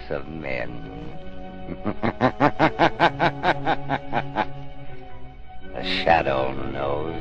of men. The shadow knows.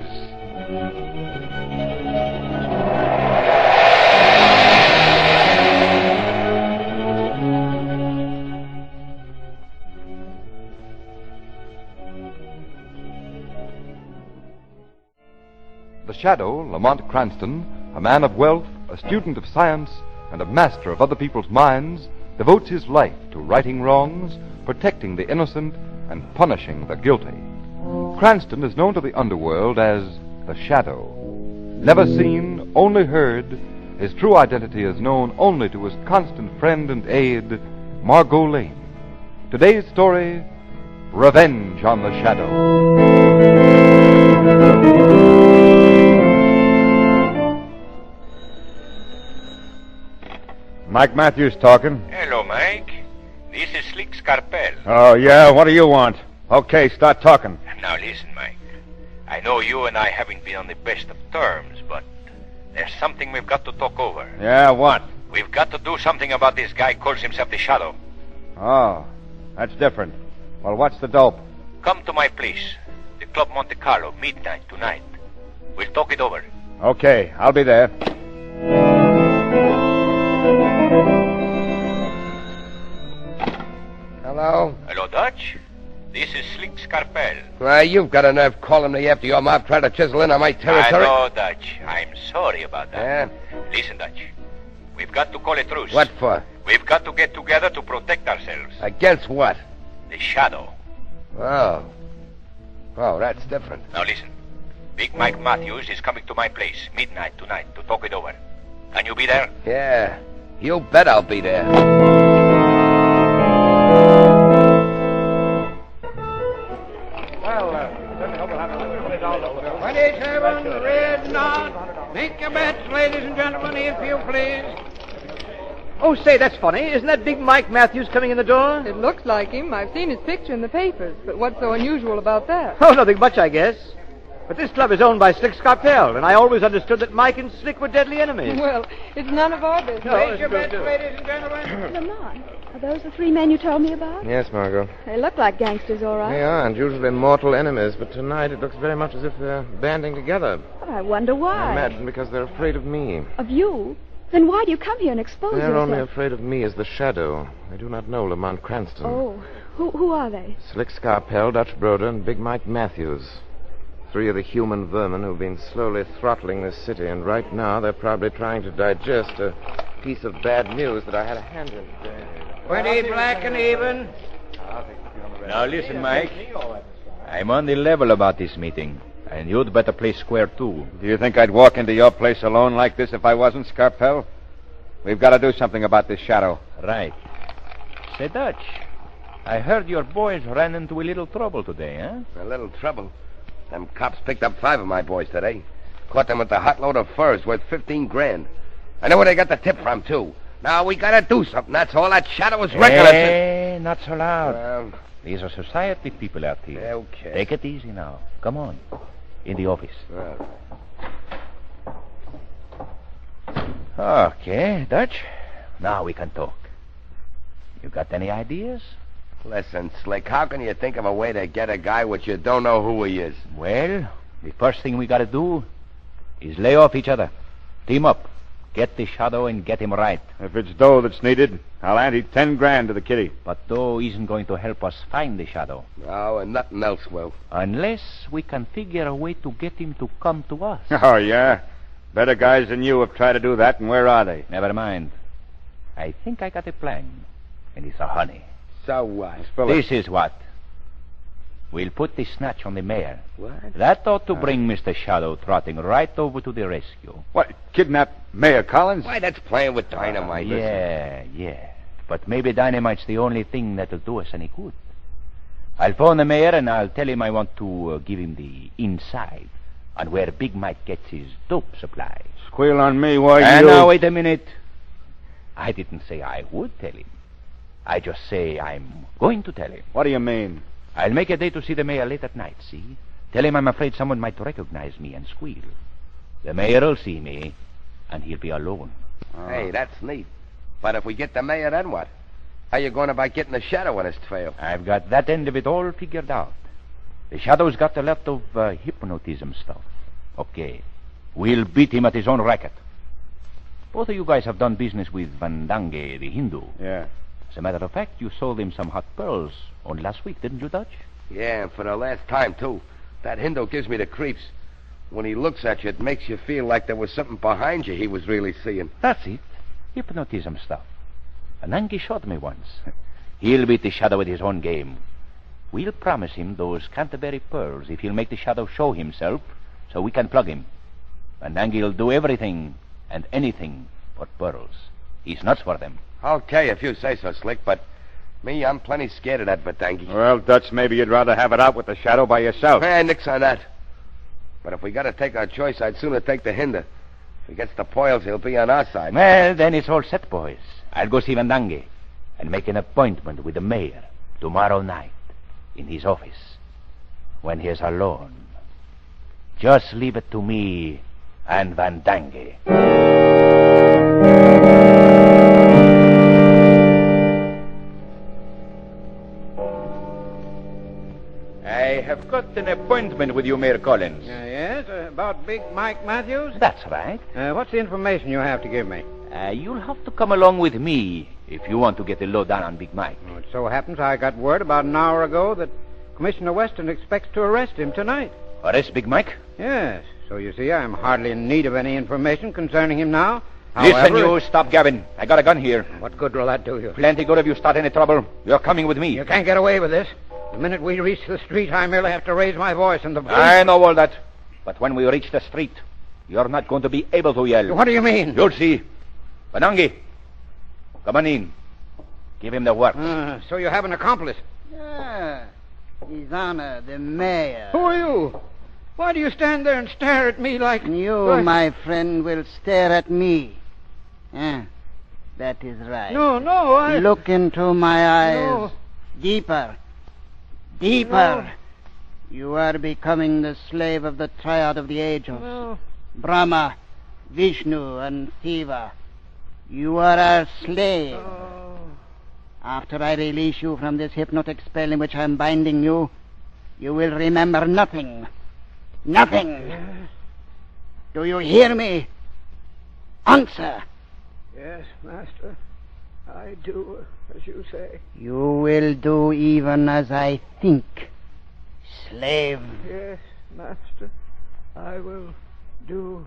The Shadow, Lamont Cranston, a man of wealth, a student of science, and a master of other people's minds, devotes his life to righting wrongs, protecting the innocent, and punishing the guilty. Cranston is known to the underworld as the Shadow. Never seen, only heard, his true identity is known only to his constant friend and aide, Margo Lane. Today's story, Revenge on the Shadow. Mike Matthews talking. Hello, Mike. This is Slick Scarpel. Oh, yeah? What do you want? Okay, start talking. Now listen, Mike. I know you and I haven't been on the best of terms, but there's something we've got to talk over. Yeah, what? We've got to do something about this guy who calls himself the Shadow. Oh, that's different. Well, what's the dope? Come to my place, the Club Monte Carlo, midnight tonight. We'll talk it over. Okay, I'll be there. Hello? Hello, Dutch. This is Slick Scarpel. Why, you've got a nerve calling me after your mob trying to chisel in on my territory. I know, Dutch. I'm sorry about that. Yeah? Listen, Dutch. We've got to call a truce. What for? We've got to get together to protect ourselves. Against what? The Shadow. Oh. Oh, that's different. Now listen. Big Mike Matthews is coming to my place midnight tonight to talk it over. Can you be there? Yeah. You bet I'll be there. Red knot. Make your bets, ladies and gentlemen, if you please. Oh, say, that's funny. Isn't that big Mike Matthews coming in the door? It looks like him. I've seen his picture in the papers. But what's so unusual about that? Oh, nothing much, I guess. But this club is owned by Slick Scarpel, and I always understood that Mike and Slick were deadly enemies. Well, it's none of our business. Make your bets, ladies and gentlemen. Lamont, are those the three men you told me about? Yes, Margo. They look like gangsters, all right. They are, and usually mortal enemies, but tonight it looks very much as if they're banding together. But I wonder why. I imagine because they're afraid of me. Of you? Then why do you come here and expose They're yourself? only afraid of me as the Shadow. They do not know Lamont Cranston. Oh, who are they? Slick Scarpel, Dutch Broder, and Big Mike Matthews. Three of the human vermin who've been slowly throttling this city, and right now they're probably trying to digest a piece of bad news that I had a hand in today. 20 black and even. Now listen, Mike. I'm on the level about this meeting, and you'd better play square too. Do you think I'd walk into your place alone like this if I wasn't, Scarpel? We've got to do something about this Shadow. Right. Say, Dutch, I heard your boys ran into a little trouble today, huh? A little trouble. Them cops picked up 5 of my boys today. Caught them with a hot load of furs worth 15 grand. I know where they got the tip from, too. Now, we gotta do something. That's all. That Shadow is reckless. Hey, not so loud. These are society people out here. Okay. Take it easy now. Come on. In the office. Okay, Dutch. Now we can talk. You got any ideas? Listen, Slick, how can you think of a way to get a guy which you don't know who he is? Well, the first thing we gotta do is lay off each other. Team up. Get the Shadow and get him right. If it's dough that's needed, I'll ante 10 grand to the kitty. But dough isn't going to help us find the Shadow. Oh, and nothing else will. Unless we can figure a way to get him to come to us. Oh, yeah? Better guys than you have tried to do that, and where are they? Never mind. I think I got a plan, and it's a honey. So what? This is what. We'll put the snatch on the mayor. What? That ought to bring Mr. Shadow trotting right over to the rescue. What, kidnap Mayor Collins? Why, that's playing with dynamite. Yeah. But maybe dynamite's the only thing that'll do us any good. I'll phone the mayor and I'll tell him I want to give him the inside on where Big Mike gets his dope supply. Squeal on me, why And now, wait a minute. I didn't say I would tell him. I just say I'm going to tell him. What do you mean? I'll make a day to see the mayor late at night, see? Tell him I'm afraid someone might recognize me and squeal. The mayor'll see me, and he'll be alone. Hey, that's neat. But if we get the mayor, then what? How you going about getting the shadow on his trail? I've got that end of it all figured out. The shadow's got a lot of hypnotism stuff. Okay. We'll beat him at his own racket. Both of you guys have done business with Vandange, the Hindu. Yeah. As a matter of fact, you sold him some hot pearls only last week, didn't you, Dutch? Yeah, and for the last time, too. That Hindu gives me the creeps. When he looks at you, it makes you feel like there was something behind you he was really seeing. That's it. Hypnotism stuff. Vandange showed me once. He'll beat the shadow at his own game. We'll promise him those Canterbury pearls if he'll make the shadow show himself so we can plug him. Vandange'll do everything and anything but pearls. He's nuts for them. Okay, if you say so, Slick, but me, I'm plenty scared of that Vandange. Well, Dutch, maybe you'd rather have it out with the shadow by yourself. Nix on that. But if we got to take our choice, I'd sooner take the Hindu. If he gets the poils, he'll be on our side. Well, then it's all set, boys. I'll go see Vandange and make an appointment with the mayor tomorrow night in his office when he's alone. Just leave it to me and Vandange. I have got an appointment with you, Mayor Collins. Yes, about Big Mike Matthews? That's right. What's the information you have to give me? You'll have to come along with me if you want to get the lowdown on Big Mike. Well, it so happens I got word about an hour ago that Commissioner Weston expects to arrest him tonight. Arrest Big Mike? Yes. So you see, I'm hardly in need of any information concerning him now. Listen, you, stop gabbing. I got a gun here. What good will that do you? Plenty good if you start any trouble. You're coming with me. You can't get away with this. The minute we reach the street, I merely have to raise my voice and the police... I know all that. But when we reach the street, you're not going to be able to yell. What do you mean? You'll see. Vandange, come on in. Give him the works. So you have an accomplice? His Honor, the mayor. Who are you? Why do you stand there and stare at me like... You, my friend, will stare at me. That is right. No, I... Look into my eyes. No. Deeper. No. You are becoming the slave of the triad of the ages. No. Brahma, Vishnu, and Shiva. You are our slave. Oh. After I release you from this hypnotic spell in which I am binding you, you will remember nothing. Nothing. Yes. Do you hear me? Answer. Yes, Master. I do as you say. You will do even as I think, slave. Yes, Master. I will do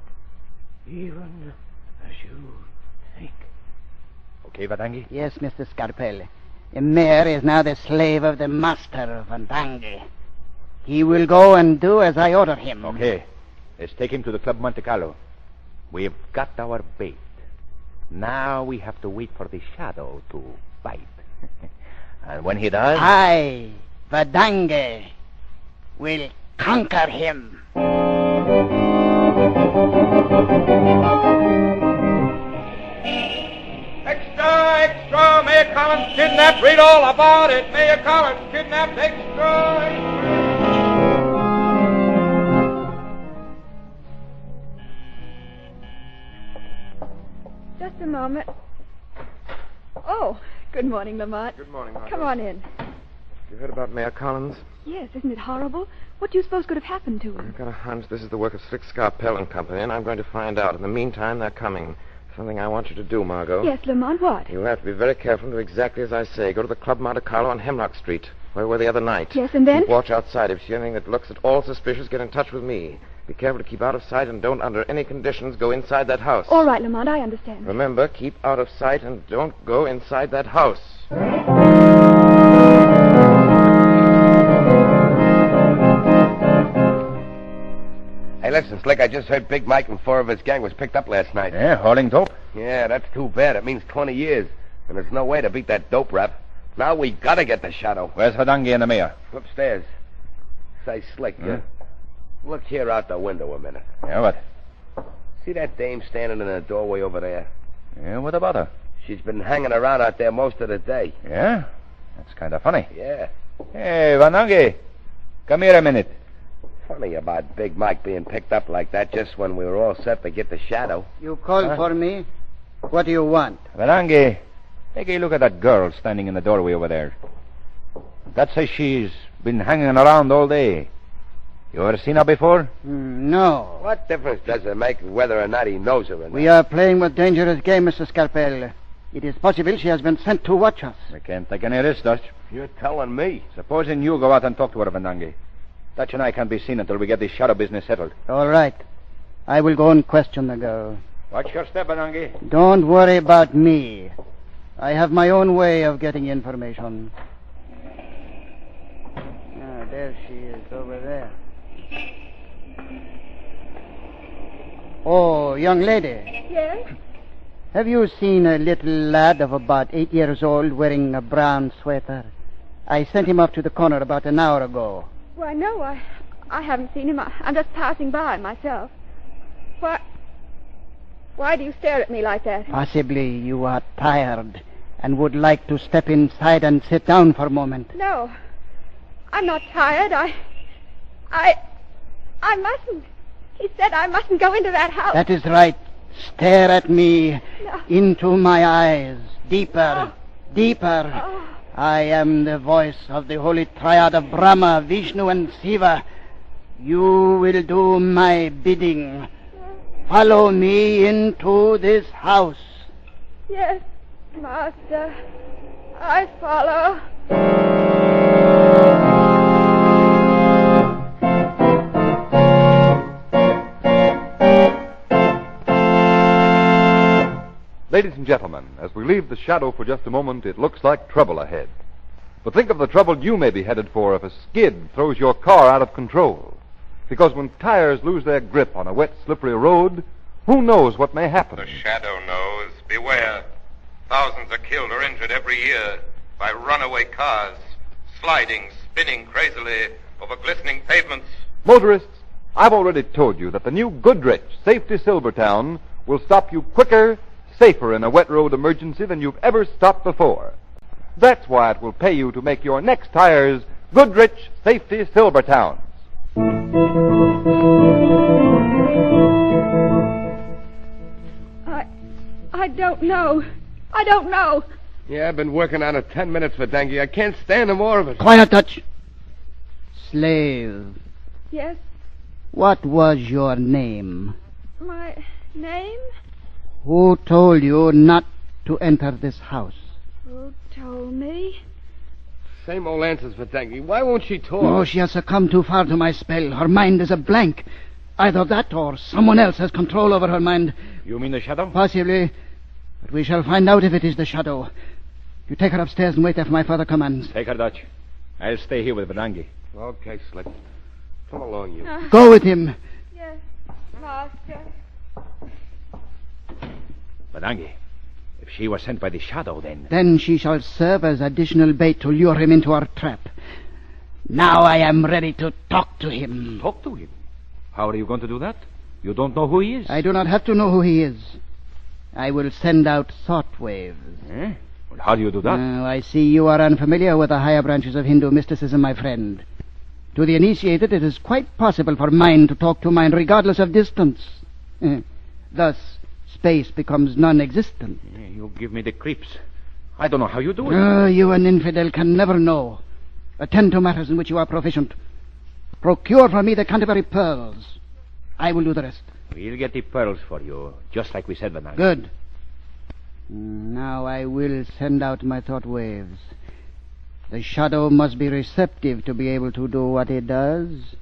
even as you think. Okay, Vandange? Yes, Mr. Scarpelli. The mayor is now the slave of the master, Vandange. He will go and do as I order him. Okay. Let's take him to the Club Monte Carlo. We've got our bait. Now we have to wait for the shadow to bite. And when he does... I, Vandange, will conquer him. Extra! Mayor Collins kidnapped. Read all about it. Mayor Collins kidnapped. Extra! Just a moment. Oh, good morning, Lamont. Good morning, Margo. Come on in. You heard about Mayor Collins? Yes, isn't it horrible? What do you suppose could have happened to him? I've got a hunch this is the work of Slick Scarpell and Company, and I'm going to find out. In the meantime, they're coming. Something I want you to do, Margo. Yes, Lamont, what? You'll have to be very careful and do exactly as I say. Go to the Club Monte Carlo on Hemlock Street, where we were the other night. Yes, and then? Keep watch outside. If you see anything that looks at all suspicious, get in touch with me. Be careful to keep out of sight and don't, under any conditions, go inside that house. All right, Lamont, I understand. Remember, keep out of sight and don't go inside that house. Hey, listen, Slick, I just heard Big Mike and 4 of his gang was picked up last night. Yeah, hauling dope? Yeah, that's too bad. It means 20 years. And there's no way to beat that dope rap. Now we gotta get the shadow. Where's Vandange and the mayor? Upstairs. Say, Slick, look here out the window a minute. Yeah, what? See that dame standing in the doorway over there? Yeah, what about her? She's been hanging around out there most of the day. Yeah? That's kind of funny. Yeah. Hey, Vandange, come here a minute. Funny about Big Mike being picked up like that just when we were all set to get the shadow. You called for me? What do you want? Vandange, Take a look at that girl standing in the doorway over there. That says she's been hanging around all day. You ever seen her before? No. What difference does it make whether or not he knows her or not? We are playing with dangerous game, Mr. Scarpel. It is possible she has been sent to watch us. We can't take any risk, Dutch. You're telling me. Supposing you go out and talk to her, Vandangi. Dutch and I can't be seen until we get this shadow business settled. All right. I will go and question the girl. Watch your step, Vandangi. Don't worry about me. I have my own way of getting information. Ah, there she is, over there. Oh, young lady. Yes? Have you seen a little lad of about 8 years old wearing a brown sweater? I sent him up to the corner about an hour ago. Why, no, I haven't seen him. I'm just passing by myself. Why do you stare at me like that? Possibly you are tired and would like to step inside and sit down for a moment. No, I'm not tired. I mustn't. He said I mustn't go into that house. That is right. Stare at me. No. Into my eyes. Deeper. Deeper. Oh. I am the voice of the holy triad of Brahma, Vishnu, and Shiva. You will do my bidding. Follow me into this house. Yes, Master. I follow. Ladies and gentlemen, as we leave the shadow for just a moment, it looks like trouble ahead. But think of the trouble you may be headed for if a skid throws your car out of control. Because when tires lose their grip on a wet, slippery road, who knows what may happen? The shadow knows. Beware. Thousands are killed or injured every year by runaway cars, sliding, spinning crazily over glistening pavements. Motorists, I've already told you that the new Goodrich Safety Silvertown will stop you quicker, safer in a wet road emergency than you've ever stopped before. That's why it will pay you to make your next tires Goodrich Safety Silvertowns. I don't know. I don't know. Yeah, I've been working on it 10 minutes for Dangy. I can't stand no more of it. Quiet, Dutch. Slave. Yes? What was your name? My name? Who told you not to enter this house? Who told me? Same old answers for Dangy. Why won't she talk? Oh, she has succumbed too far to my spell. Her mind is a blank. Either that or someone else has control over her mind. You mean the shadow? Possibly. But we shall find out if it is the shadow. You take her upstairs and wait there for my further commands. Take her, Dutch. I'll stay here with Vandangi. Okay, Slick. Come along, you. Go with him. Yes, Master. Vandangi, if she was sent by the shadow, then... Then she shall serve as additional bait to lure him into our trap. Now I am ready to talk to him. Talk to him? How are you going to do that? You don't know who he is? I do not have to know who he is. I will send out thought waves. Eh? Well, how do you do that? I see you are unfamiliar with the higher branches of Hindu mysticism, my friend. To the initiated, it is quite possible for mind to talk to mind regardless of distance. Thus, space becomes non-existent. You give me the creeps. I don't know how you do it. You, an infidel, can never know. Attend to matters in which you are proficient. Procure for me the Canterbury pearls. I will do the rest. We'll get the pearls for you, just like we said, Vandangi. Good. Now I will send out my thought waves. The shadow must be receptive to be able to do what it does.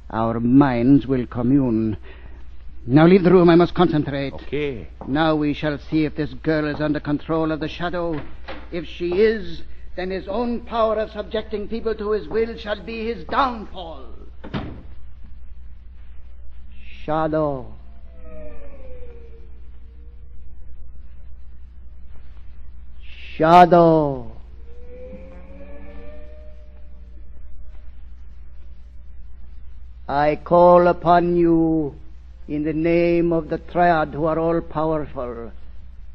Our minds will commune. Now leave the room. I must concentrate. Okay. Now we shall see if this girl is under control of the shadow. If she is, then his own power of subjecting people to his will shall be his downfall. Shadow. Shadow. I call upon you in the name of the triad who are all powerful,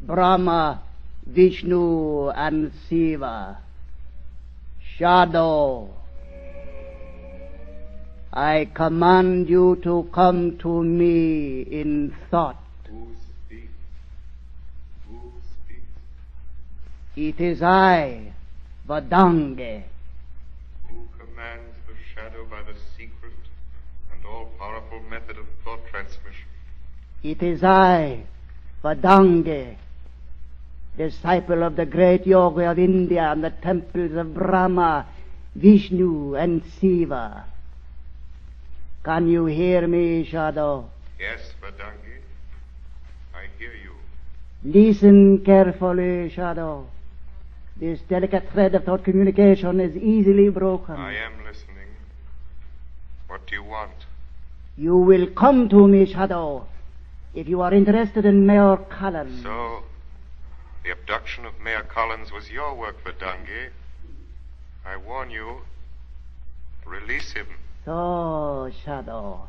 Brahma, Vishnu, and Shiva. Shadow. I command you to come to me in thought. Who speaks? Who speaks? It is I, Vadange. Who commands the shadow by the secret and all-powerful method of thought transmission? It is I, Vadange, disciple of the great yogi of India and the temples of Brahma, Vishnu, and Shiva. Can you hear me, Shadow? Yes, Vadange. I hear you. Listen carefully, Shadow. This delicate thread of thought communication is easily broken. I am listening. What do you want? You will come to me, Shadow, if you are interested in Mayor Collins. So, the abduction of Mayor Collins was your work, Vadange. I warn you, release him. So, Shadow,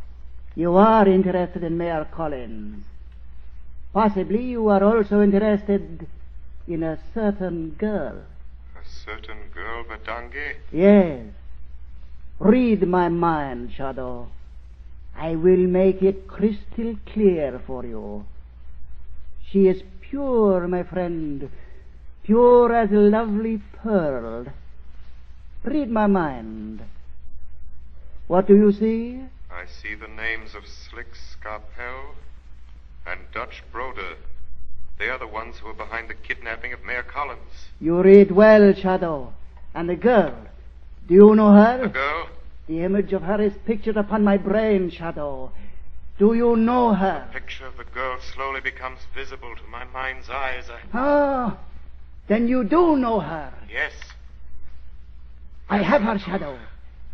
you are interested in Mayor Collins. Possibly you are also interested in a certain girl. A certain girl, Vadange? Yes. Read my mind, Shadow. I will make it crystal clear for you. She is pure, my friend, pure as a lovely pearl. Read my mind. What do you see? I see the names of Slick Scarpell and Dutch Broder. They are the ones who are behind the kidnapping of Mayor Collins. You read well, Shadow. And the girl, do you know her? The girl? The image of her is pictured upon my brain, Shadow. Do you know her? The picture of the girl slowly becomes visible to my mind's eyes. Ah, then you do know her. Yes. I have her, Shadow.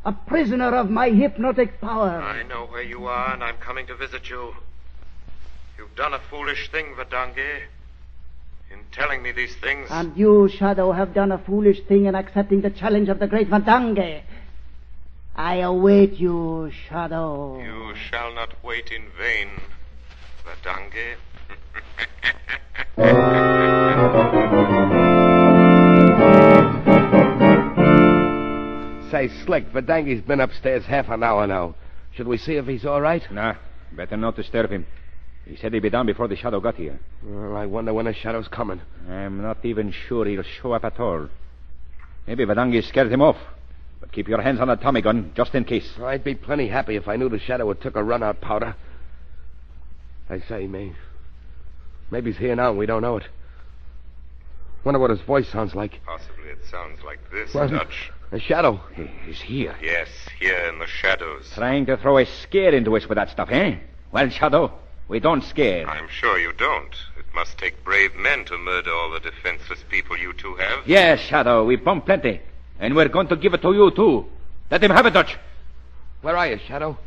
A prisoner of my hypnotic power. I know where you are, and I'm coming to visit you. You've done a foolish thing, Vadange, in telling me these things. And you, Shadow, have done a foolish thing in accepting the challenge of the great Vadange. I await you, Shadow. You shall not wait in vain, Vadange. Say, Slick, Vadange's been upstairs half an hour now. Should we see if he's all right? Nah, better not disturb him. He said he'd be down before the Shadow got here. Well, I wonder when the Shadow's coming. I'm not even sure he'll show up at all. Maybe Vadange scared him off. But keep your hands on the Tommy gun, just in case. I'd be plenty happy if I knew the Shadow had took a run out powder. I say, maybe he's here now and we don't know it. Wonder what his voice sounds like. Possibly it sounds like this, What? Dutch. The Shadow. He's here. Yes, here in the shadows. Trying to throw a scare into us with that stuff, eh? Well, Shadow, we don't scare. I'm sure you don't. It must take brave men to murder all the defenseless people you two have. Yes, Shadow, we bump plenty. And we're going to give it to you, too. Let him have it, Dutch. Where are you, Shadow?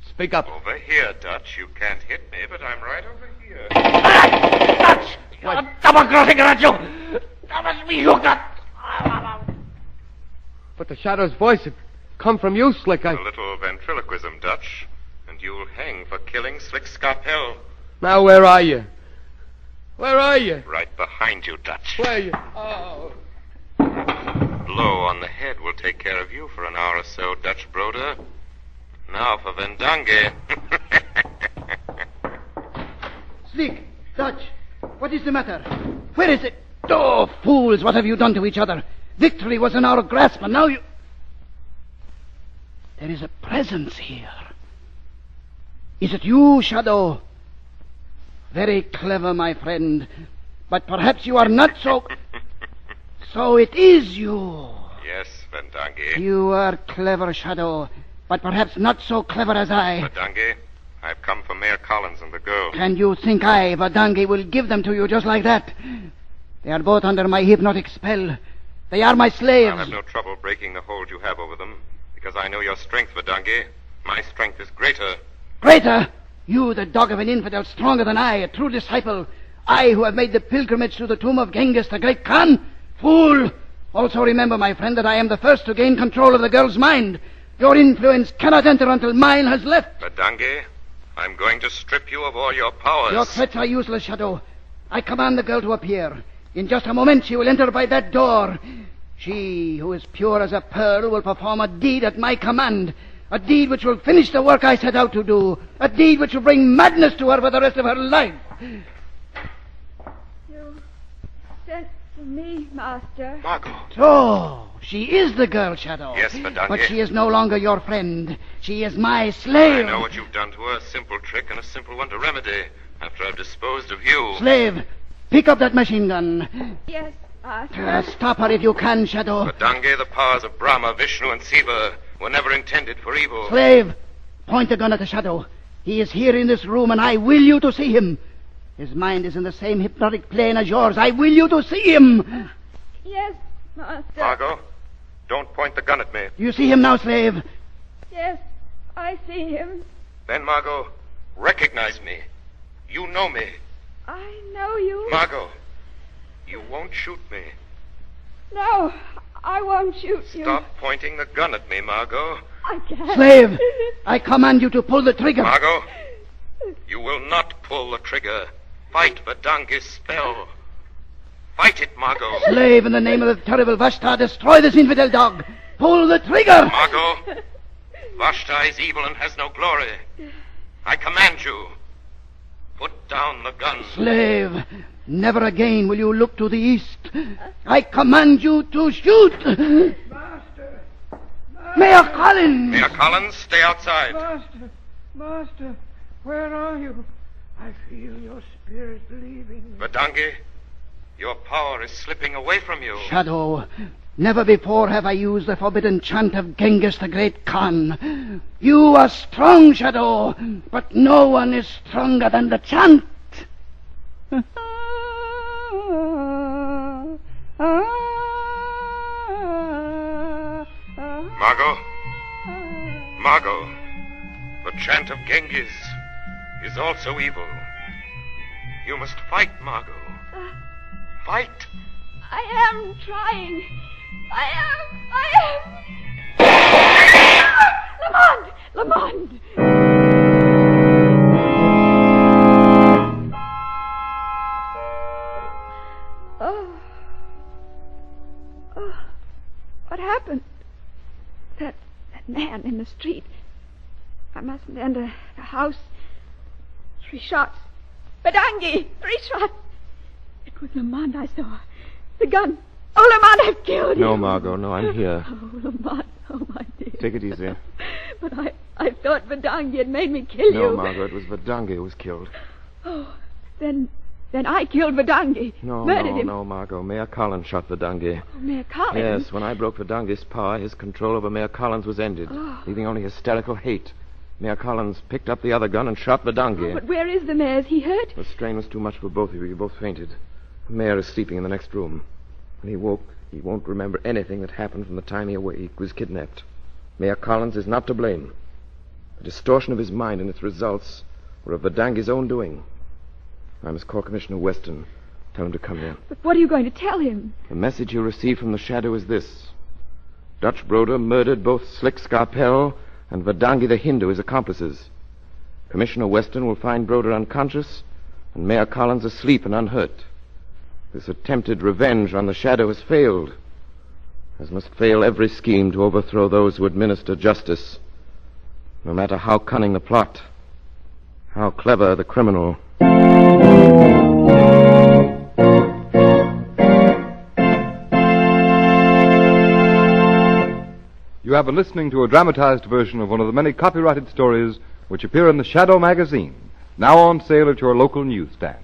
Speak up. Over here, Dutch. You can't hit me, but I'm right over here. Dutch! You're double-crossing, aren't you? That was me, you got... But the Shadow's voice had come from you, Slick. A little ventriloquism, Dutch, and you'll hang for killing Slick Scarpell. Now, where are you? Where are you? Right behind you, Dutch. Where are you? Oh. Blow on the head will take care of you for an hour or so, Dutch Broder. Now for Vadange. Slick, Dutch, what is the matter? Where is it? Oh, fools, what have you done to each other? Victory was in our grasp, and now you... There is a presence here. Is it you, Shadow? Very clever, my friend. But perhaps you are not so... So it is you. Yes, Vadange. You are clever, Shadow, but perhaps not so clever as I. Vadange, I've come for Mayor Collins and the girl. And you think I, Vadange, will give them to you just like that? They are both under my hypnotic spell. They are my slaves. I'll have no trouble breaking the hold you have over them, because I know your strength, Vadange. My strength is greater. Greater? You, the dog of an infidel, stronger than I, a true disciple. I, who have made the pilgrimage to the tomb of Genghis, the great Khan? Fool! Also remember, my friend, that I am the first to gain control of the girl's mind. Your influence cannot enter until mine has left. Vadange, I'm going to strip you of all your powers. Your threats are useless, Shadow. I command the girl to appear. In just a moment she will enter by that door. She, who is pure as a pearl, will perform a deed at my command. A deed which will finish the work I set out to do. A deed which will bring madness to her for the rest of her life. You For me, Master. Margo. So, she is the girl, Shadow. Yes, Verdungi. But she is no longer your friend. She is my slave. I know what you've done to her. A simple trick and a simple one to remedy. After I've disposed of you. Slave, pick up that machine gun. Yes, Master. Stop her if you can, Shadow. Verdungi, the powers of Brahma, Vishnu, and Siva were never intended for evil. Slave, point the gun at the Shadow. He is here in this room, and I will you to see him. His mind is in the same hypnotic plane as yours. I will you to see him. Yes, Master. Margo, don't point the gun at me. Do you see him now, Slave? Yes, I see him. Then, Margo, recognize me. You know me. I know you. Margo, you won't shoot me. No, I won't shoot you. Stop pointing the gun at me, Margo. I can't. Slave, I command you to pull the trigger. Margo, you will not pull the trigger. Fight Verdungi's spell. Fight it, Margo. Slave, in the name of the terrible Vashta, destroy this infidel dog. Pull the trigger. Margo, Vashta is evil and has no glory. I command you. Put down the gun. Slave, never again will you look to the east. I command you to shoot. Master! Mayor Collins! Mayor Collins, stay outside. Master, where are you? I feel your spirit leaving. Verdungi, your power is slipping away from you. Shadow, never before have I used the forbidden chant of Genghis the Great Khan. You are strong, Shadow, but no one is stronger than the chant. Margo, the chant of Genghis is also evil. You must fight, Margo. Fight. I am trying. Lamont! Oh, what happened? That man in the street. I mustn't enter the house. 3 shots. Verdungi! 3 shots. It was Lamont I saw. The gun. Oh, Lamont, I've killed you. No, Margo, no, I'm here. Oh, Lamont. Oh, my dear. Take it easy. But I thought Verdungi had made me kill you. No, Margo, it was Verdungi who was killed. Oh, then I killed Verdungi. Murdered him. No, Margo. Mayor Collins shot Verdungi. Oh, Mayor Collins? Yes, when I broke Verdungi's power, his control over Mayor Collins was ended, leaving only hysterical hate. Mayor Collins picked up the other gun and shot Verdungi. Oh, but where is the mayor? Is he hurt? The strain was too much for both of you. You both fainted. The mayor is sleeping in the next room. When he woke, he won't remember anything that happened from the time he was kidnapped. Mayor Collins is not to blame. The distortion of his mind and its results were of Verdungi's own doing. I must call Commissioner Weston. Tell him to come here. But what are you going to tell him? The message you received from the Shadow is this. Dutch Broder murdered both Slick Scarpell and Verdungi the Hindu, his accomplices. Commissioner Weston will find Broder unconscious and Mayor Collins asleep and unhurt. This attempted revenge on the Shadow has failed, as must fail every scheme to overthrow those who administer justice, no matter how cunning the plot, how clever the criminal. You have been listening to a dramatized version of one of the many copyrighted stories which appear in the Shadow magazine, now on sale at your local newsstand.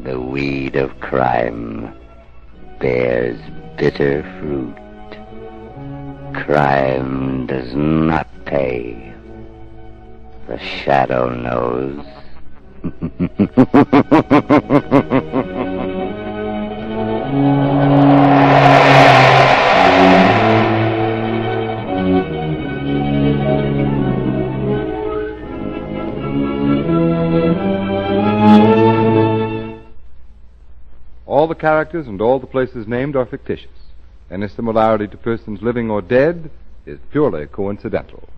The weed of crime bears bitter fruit. Crime does not pay. The Shadow knows. All the characters and all the places named are fictitious. Any similarity to persons living or dead is purely coincidental.